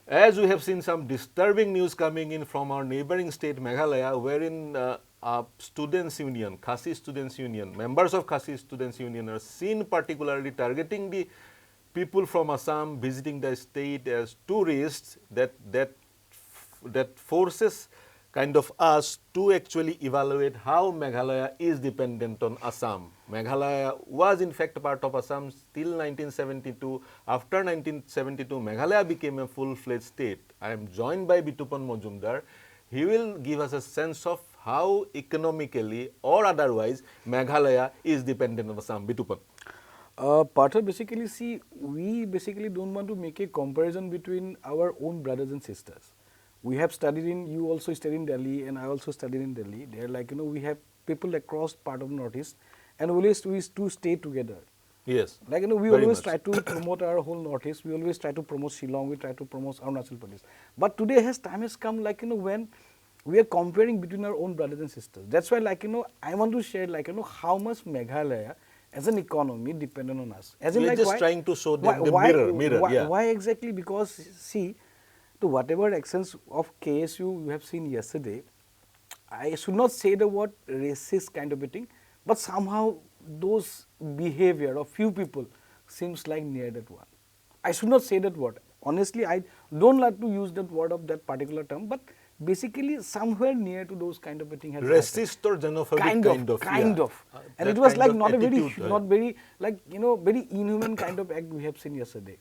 As we have seen some disturbing news coming in from our neighboring state Meghalaya, wherein students union, Khasi students union, members of Khasi students union are seen particularly targeting the people from Assam visiting the state as tourists, that forces kind of us to actually evaluate how Meghalaya is dependent on Assam. Meghalaya was in fact part of Assam till 1972. After 1972, Meghalaya became a full-fledged state. I am joined by Bitupan Mojumdar. He will give us a sense of how economically or otherwise Meghalaya is dependent on Assam. Bitupan. Partha, basically, see, we basically don't want to make a comparison between our own brothers and sisters. We have studied you also studied in Delhi and I also studied in Delhi. They're like, we have people across part of Northeast and always we used to stay together. Yes. Like, we always try to promote our whole Northeast. We always try to promote Shillong. We try to promote Arunachal Pradesh. But today time has come, like, when we are comparing between our own brothers and sisters. That's why, like, I want to share, like, how much Meghalaya as an economy dependent on us. As in, we are like, just trying to show them the mirror. Why exactly? Because, see, to whatever actions of KSU you have seen yesterday, I should not say the word racist kind of a thing, but somehow those behavior of few people seems like near that one. I should not say that word. Honestly, I don't like to use that word of that particular term, but basically somewhere near to those kind of a thing has racist or xenophobic kind of. And it was like not a very, like, very inhuman kind of act we have seen yesterday.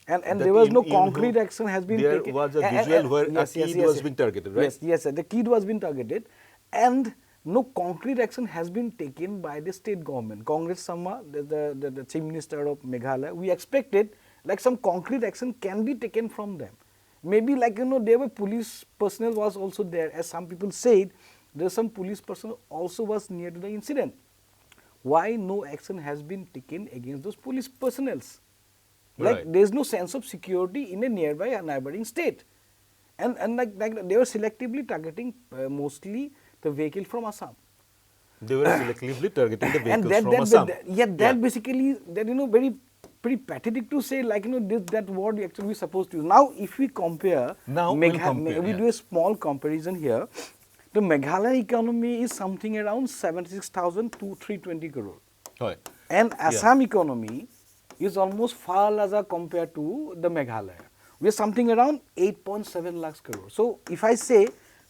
And there was no concrete action has been taken. There was a visual where a kid was being targeted, right? Yes, the kid was being targeted, and no concrete action has been taken by the state government. Congress Sama, the Chief Minister of Meghalaya, we expected like some concrete action can be taken from them. Maybe, like, there were police personnel was also there, as some people said, there some police personnel also was near to the incident. Why no action has been taken against those police personnels? Like, there is no sense of security in a nearby neighboring state. And like they were selectively targeting mostly the vehicle from Assam. They were selectively targeting the vehicles from Assam. That basically, that, very pretty pathetic to say, like, that word actually we supposed to use. Now, if we compare, we do a small comparison here. The Meghalaya economy is something around 76,000 to 320 crore. Right. And Assam economy is almost far larger compared to the Meghalaya. We are something around 8.7 lakhs crore. So, if I say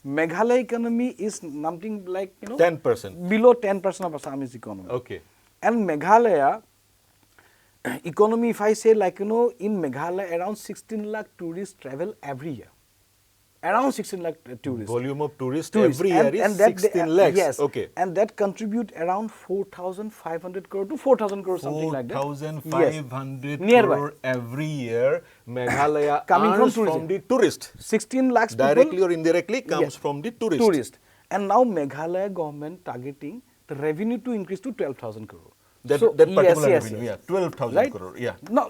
Meghalaya economy is something like, 10%. Below 10% of Assamese economy. Okay. And Meghalaya economy, if I say, like, in Meghalaya, around 16 lakh tourists travel every year. Around 16 lakh tourists. Volume of tourists every year is 16 lakhs. Yes. Okay. And that contribute around 4,500 crore to 4,000 crore, something like that. 4,500 crore every year. Meghalaya coming from the tourist. 16 lakhs directly or indirectly comes from the tourist. And now Meghalaya government targeting the revenue to increase to 12,000 crore. That particular revenue, 12,000 crore, Now,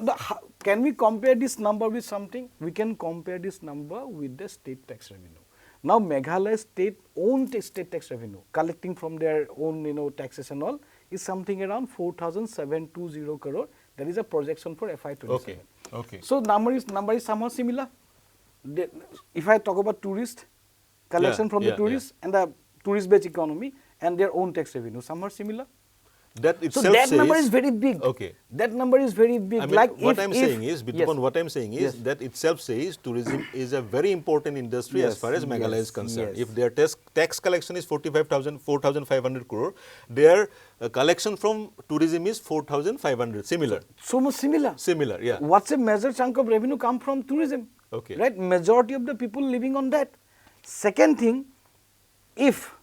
can we compare this number with something? We can compare this number with the state tax revenue. Now, Meghalaya state own state tax revenue, collecting from their own, taxes and all, is something around 4,720 crore. That is a projection for FY27. Okay. So, number is somewhat similar. If I talk about tourist, collection from the tourists and the tourist-based economy and their own tax revenue, somewhat similar. That itself so that number is very big. Okay. That number is very big. I mean, like what I'm saying is that itself says tourism is a very important industry as far as Meghalaya is concerned. If their tax collection is 4,500 crore, their collection from tourism is 4,500. Similar. So much similar. Similar, yeah. What's a major chunk of revenue come from tourism? Okay. Right? Majority of the people living on that. Second thing, if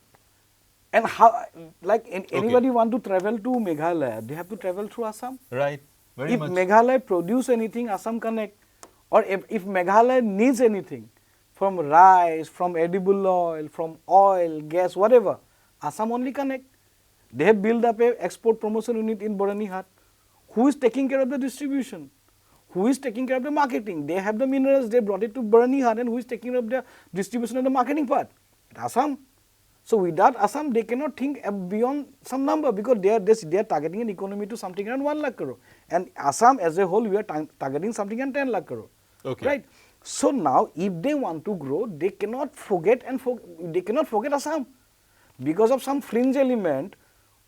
and how, like anybody want to travel to Meghalaya, they have to travel through Assam. Right. Very if much. Meghalaya produce anything, Assam connect. Or if Meghalaya needs anything from rice, from edible oil, from oil, gas, whatever, Assam only connect. They have built up a export promotion unit in Boranihat. Who is taking care of the distribution? Who is taking care of the marketing? They have the minerals, they brought it to Boranihat, and who is taking care of the distribution and the marketing part? Assam. So without Assam, they cannot think beyond some number because they are targeting an economy to something around 1 lakh crore. And Assam as a whole, we are targeting something around 10 lakh crore. Okay. Right? So now, if they want to grow, they cannot forget they cannot forget Assam because of some fringe element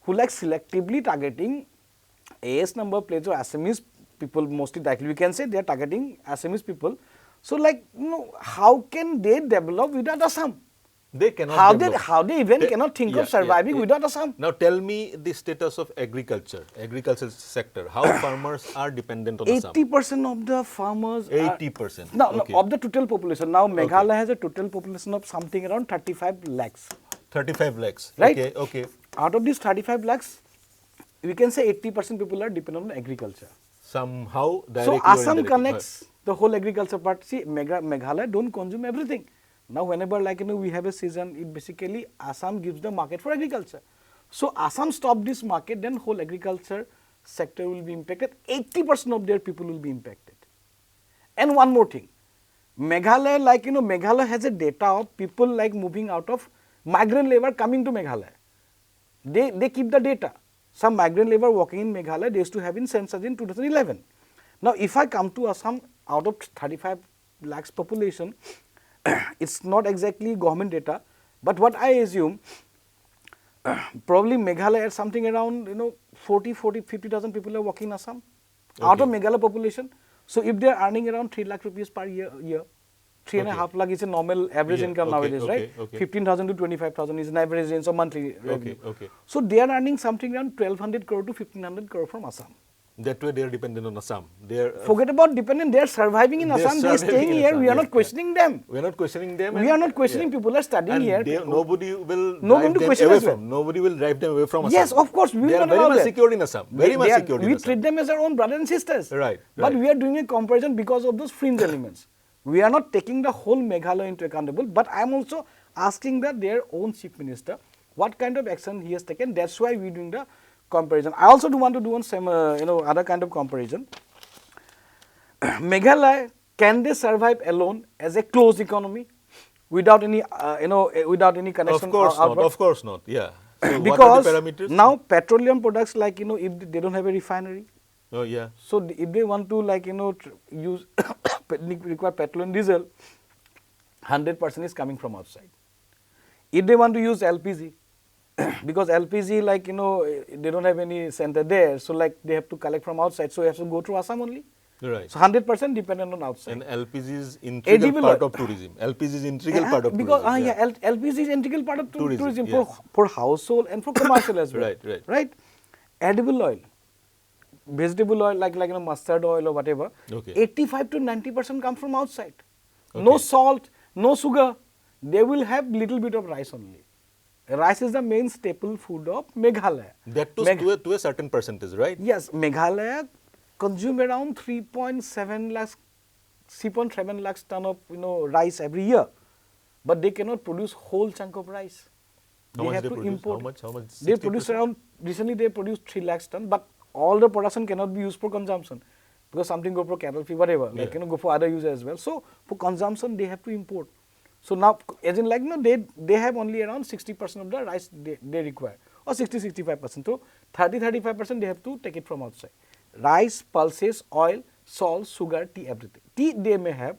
who like selectively targeting AS number plates or Assamese people mostly directly. We can say they are targeting Assamese people. So like, how can they develop without Assam? They cannot develop. How they even cannot think of surviving without Assam? Now tell me the status of agriculture sector. How farmers are dependent on Assam? 80% of the farmers 80%. No, of the total population. Now Meghalaya has a total population of something around 35 lakhs. 35 lakhs. Right? Okay. Out of these 35 lakhs, we can say 80% people are dependent on agriculture. Somehow directly. So Assam connects the whole agriculture part. See, Meghalaya don't consume everything. Now whenever we have a season, it basically Assam gives the market for agriculture. So Assam stop this market, then whole agriculture sector will be impacted. 80% of their people will be impacted. And one more thing, Meghalaya Meghalaya has a data of people moving out of migrant labor coming to Meghalaya. They keep the data. Some migrant labor working in Meghalaya, they used to have in census in 2011. Now if I come to Assam, out of 35 lakhs population, it's not exactly government data, but what I assume, probably Meghalaya has something around 50,000 people are working in Assam out of Meghalaya population. So if they are earning around 3 lakh rupees per year, 3.5 lakh is a normal average income nowadays, right? 15,000 to 25,000 is an average range of monthly revenue. So they are earning something around 1,200 crore to 1,500 crore from Assam. That way they are dependent on Assam. Forget about dependent, they are surviving in Assam, they are staying here, we are not questioning them. We are not questioning them. We are not questioning people are studying here. Nobody will drive them away from. Nobody will drive them away from Assam. Yes, of course. They are very much secured in Assam. Very much secured in Assam. We treat them as our own brothers and sisters. Right. But we are doing a comparison because of those fringe elements. We are not taking the whole Meghalaya into accountable, but I am also asking their own chief minister what kind of action he has taken. That's why we are doing the comparison. I also do want to do one some other kind of comparison. Meghalaya, can they survive alone as a closed economy without any without any connection? Of course not. Of course not. Yeah. So because what are the parameters? Now petroleum products if they don't have a refinery. Oh yeah. So if they want to use require petrol and diesel, 100% is coming from outside. If they want to use LPG, because LPG they don't have any center there, so they have to collect from outside, so it has to go through Assam only. Right. So 100% dependent on outside. And LPG is integral part of tourism. LPG is integral part of because, tourism. LPG is integral part of tourism yeah. for household and for commercial as well. Right. Edible oil, vegetable oil like mustard oil or whatever. 85 to 90% comes from outside. No salt, no sugar. They will have little bit of rice only. Rice is the main staple food of Meghalaya. That to a certain percentage, right? Yes, Meghalaya consume around 3.7 lakhs ton of rice every year, but they cannot produce whole chunk of rice. How much they have to import. How much? They produce around, recently they produced 3 lakhs ton, but all the production cannot be used for consumption because something go for cattle feed, whatever, go for other use as well. So for consumption they have to import. So now, as in they have only around 60% of the rice they require, or 60-65%. So 30-35% they have to take it from outside. Rice, pulses, oil, salt, sugar, tea, everything. Tea they may have.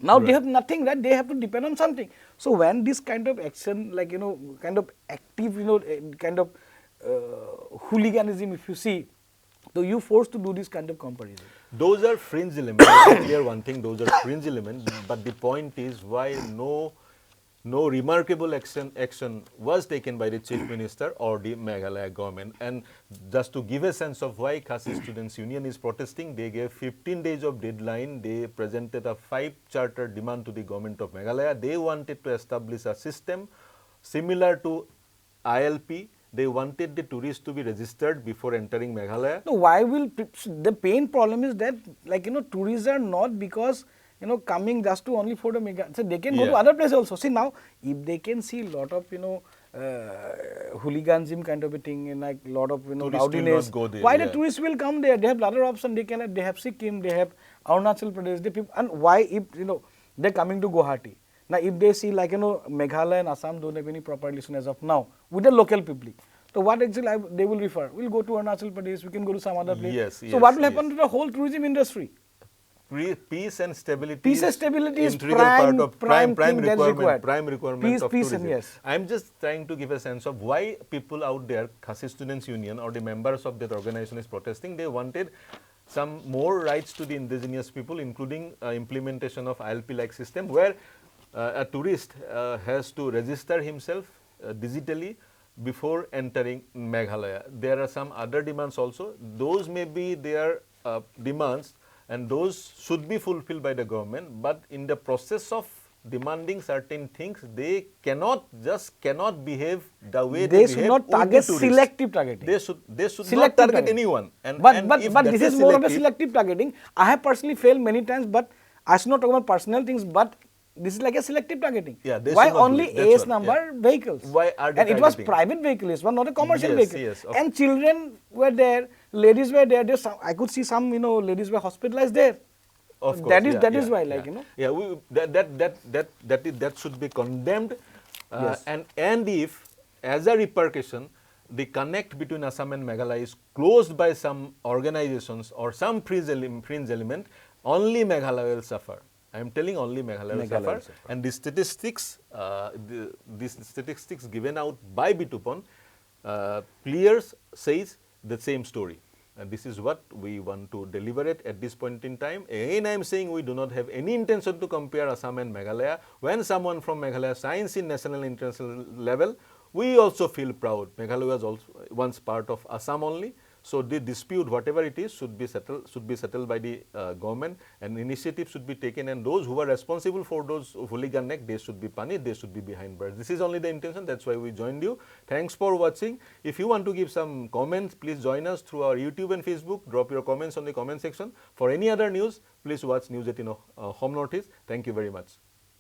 Now they have nothing, right? They have to depend on something. So when this kind of action, kind of active, kind of hooliganism, if you see, so you forced to do this kind of comparison. Those are fringe elements. Clear one thing, those are fringe elements. But the point is why no remarkable action was taken by the chief minister or the Meghalaya government. And just to give a sense of why Khasi Students Union is protesting, they gave 15 days of deadline. They presented a 5-charter demand to the government of Meghalaya. They wanted to establish a system similar to ILP. They wanted the tourists to be registered before entering Meghalaya. No, why will the main problem is that tourists are not because coming just to only for the Meghalaya. So they can go to other places also. See now, if they can see lot of hooliganism kind of a thing and lot of rowdiness, why the tourists will come there? They have other options. They have Sikkim, they have Arunachal Pradesh, and why if they're coming to Guwahati? Now, if they see Meghalaya and Assam don't have any proper relation as of now with the local people, so what actually they will refer? We'll go to Arunachal Pradesh, we can go to some other place. So what will happen to the whole tourism industry? peace and stability. Peace and stability is integral part of prime thing that's requirement. required. Prime requirement Peace, of peace, tourism. and yes. I'm just trying to give a sense of why people out there, Khasi Students Union or the members of that organization is protesting. They wanted some more rights to the indigenous people, including implementation of ILP-like system, where a tourist has to register himself digitally before entering Meghalaya. There are some other demands also. Those may be their demands, and those should be fulfilled by the government. But in the process of demanding certain things, they cannot behave the way They they should behave not with target the tourists. selective targeting. They should not Selective target targeting. anyone. But if this that is more of a selective- selective targeting. I have personally failed many times, but I should not talk about personal things, but this is like a selective targeting. Yeah, they why should not do only it. That's AS what, number vehicles? Why are they and it was targeting? private vehicles, but not a commercial Yes, vehicle. yes, of- And children were there, ladies were there. I could see some, ladies were hospitalized there. Of course, That is why, like, Yeah, that should be condemned. Yes. And if, as a repercussion, the connect between Assam and Meghalaya is closed by some organizations or some fringe element, only Meghalaya will suffer. I am telling only Meghalaya will suffer. And the statistics, these statistics given out by Bitupon clear says the same story. And this is what we want to deliberate at this point in time. Again, I am saying we do not have any intention to compare Assam and Meghalaya. When someone from Meghalaya signs in national and international level, we also feel proud. Meghalaya was also once part of Assam only. So the dispute, whatever it is, should be settled by the government, and initiative should be taken. And those who are responsible for those hooligan act, they should be punished. They should be behind bars. This is only the intention. That's why we joined you. Thanks for watching. If you want to give some comments, please join us through our YouTube and Facebook. Drop your comments on the comment section. For any other news, please watch News18 Assam Northeast. Thank you very much.